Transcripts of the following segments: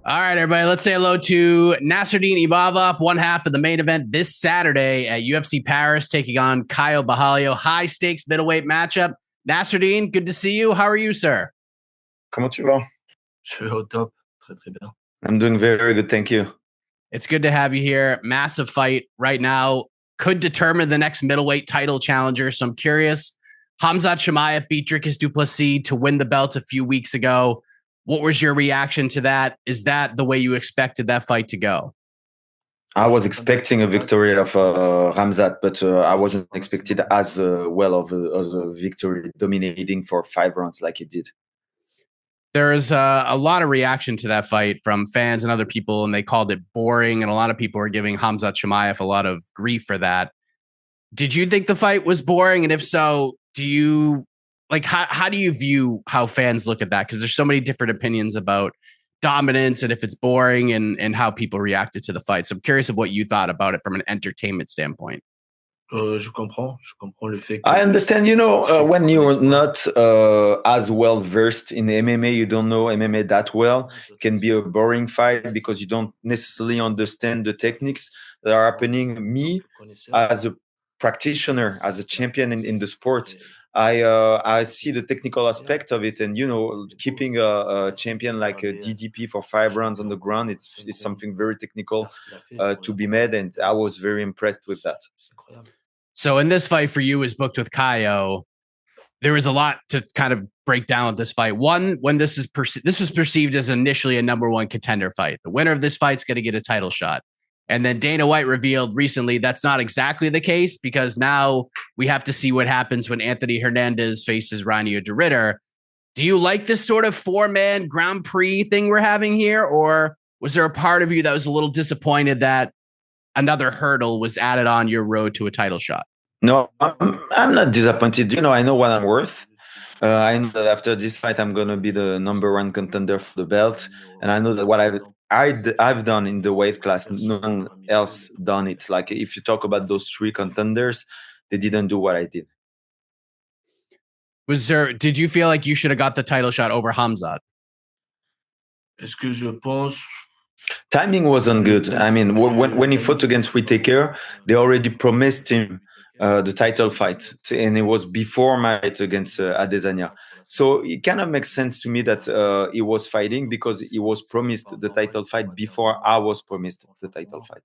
All right, everybody, let's say hello to Nassourdine Imavov, one half of the main event this Saturday at UFC Paris, taking on Caio Borralho. High stakes middleweight matchup. Nassourdine, good to see you. How are you, sir? Comment tu vas? Je vais au top. Très, très bien. I'm doing very good, thank you. It's good to have you here. Massive fight right now. Could determine the next middleweight title challenger. So I'm curious. Khamzat Chimaev beat Dricus du Plessis to win the belt a few weeks ago. What was your reaction to that? Is that the way you expected that fight to go? I was expecting a victory of Khamzat, but I wasn't expected as well of a victory, dominating for 5 rounds like he did. There's a lot of reaction to that fight from fans and other people, and they called it boring, and a lot of people are giving Khamzat Chimaev a lot of grief for that. Did you think the fight was boring? And if so, do you how do you view how fans look at that? Because there's so many different opinions about dominance and if it's boring and how people reacted to the fight. So I'm curious of what you thought about it from an entertainment standpoint. Je comprends le fait que I understand, when you're not as well versed in MMA, you don't know MMA that well, it can be a boring fight because you don't necessarily understand the techniques that are happening. Me, as a practitioner, as a champion in the sport, I see the technical aspect of it, and keeping a champion like a DDP for 5 rounds on the ground, it's something very technical to be made, and I was very impressed with that. So in this fight for you is booked with Caio. There was a lot to kind of break down with this fight. One, when this was perceived as initially a number one contender fight. The winner of this fight's going to get a title shot. And then Dana White revealed recently that's not exactly the case, because now we have to see what happens when Anthony Hernandez faces Reinier de Ridder. Do you like this sort of 4-man Grand Prix thing we're having here? Or was there a part of you that was a little disappointed that another hurdle was added on your road to a title shot? No, I'm not disappointed. I know what I'm worth. I know that after this fight, I'm going to be the number one contender for the belt. And I know that what I've done in the weight class, no one else done it. Like, if you talk about those 3 contenders, they didn't do what I did. Did you feel like you should have got the title shot over Khamzat? Est-ce que je pense timing wasn't good. I mean, when he fought against Whittaker, they already promised him the title fight, and it was before my fight against Adesanya. So it kind of makes sense to me that he was fighting because he was promised the title fight before I was promised the title fight.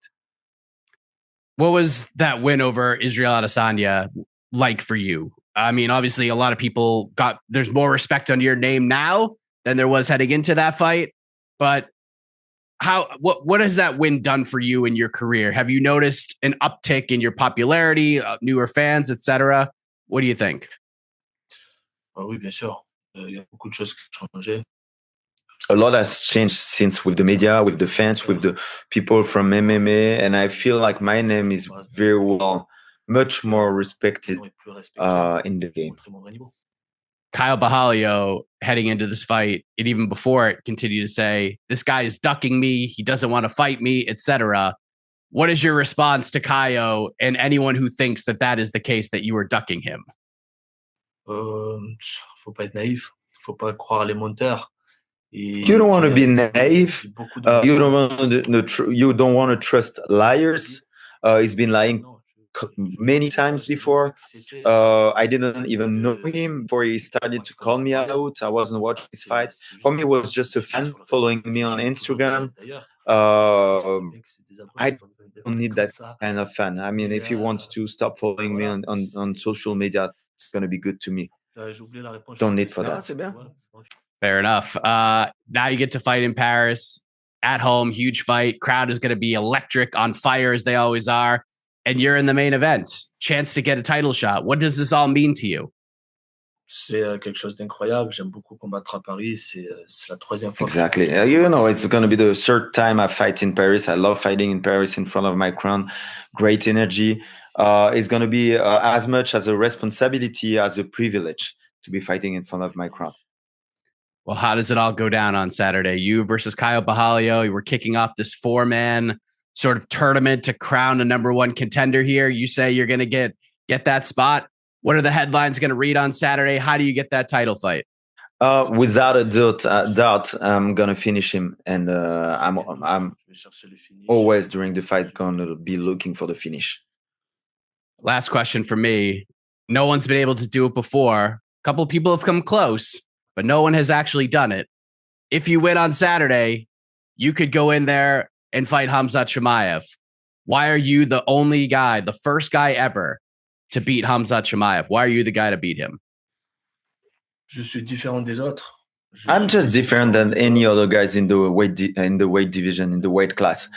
What was that win over Israel Adesanya like for you? I mean, obviously, a lot of people there's more respect on your name now than there was heading into that fight. But what has that win done for you in your career? Have you noticed an uptick in your popularity, newer fans, etc.? What do you think? Oui, bien sûr. Il y a beaucoup de choses qui ont changé. A lot has changed since, with the media, with the fans, with the people from MMA, and I feel like my name is very well, much more respected in the game. Caio Borralho, heading into this fight, and even before it, continued to say, this guy is ducking me, he doesn't want to fight me, etc. What is your response to Caio and anyone who thinks that is the case, that you are ducking him? Faut pas être naïf, faut pas croire les monteurs. You don't want to be naive. You don't want to trust liars. He's been lying many times before. I didn't even know him before he started to call me out. I wasn't watching his fight. For me, it was just a fan following me on Instagram. I don't need that kind of fan. I mean, if he wants to stop following me on social media, it's going to be good to me. Don't need for that. Fair enough. Now you get to fight in Paris at home, huge fight. Crowd is going to be electric, on fire as they always are. And you're in the main event. Chance to get a title shot. What does this all mean to you? C'est quelque chose d'incroyable. J'aime beaucoup combattre à Paris. C'est la 3e fois. Exactly. It's going to be the 3rd time I fight in Paris. I love fighting in Paris in front of my crowd. Great energy. It's going to be as much as a responsibility as a privilege to be fighting in front of my crowd. Well, how does it all go down on Saturday? You versus Caio Borralho. You were kicking off this 4-man sort of tournament to crown a number one contender here. You say you're going to get that spot. What are the headlines going to read on Saturday? How do you get that title fight? Without a doubt, I'm gonna finish him, and I'm always during the fight gonna be looking for the finish. Last question for me. No one's been able to do it before. A couple of people have come close, but no one has actually done it. If you win on Saturday, you could go in there and fight Khamzat Chimaev. Why are you the only guy, the first guy ever to beat Khamzat Chimaev? Why are you the guy to beat him? Je suis différent des autres. I'm just different than any other guys in the weight division, in the weight class.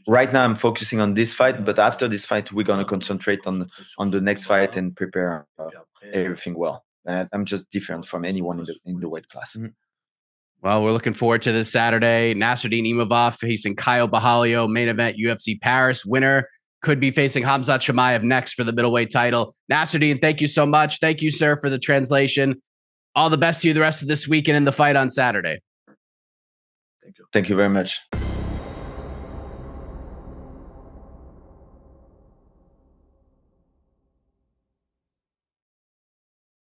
Right now, I'm focusing on this fight, but after this fight, we're gonna concentrate on the next fight and prepare everything well. And I'm just different from anyone in the weight class. Mm-hmm. Well, we're looking forward to this Saturday. Nassourdine Imavov facing Caio Borralho, main event UFC Paris. Winner could be facing Khamzat Chimaev next for the middleweight title. Nassourdine, thank you so much. Thank you, sir, for the translation. All the best to you the rest of this weekend in the fight on Saturday. Thank you very much.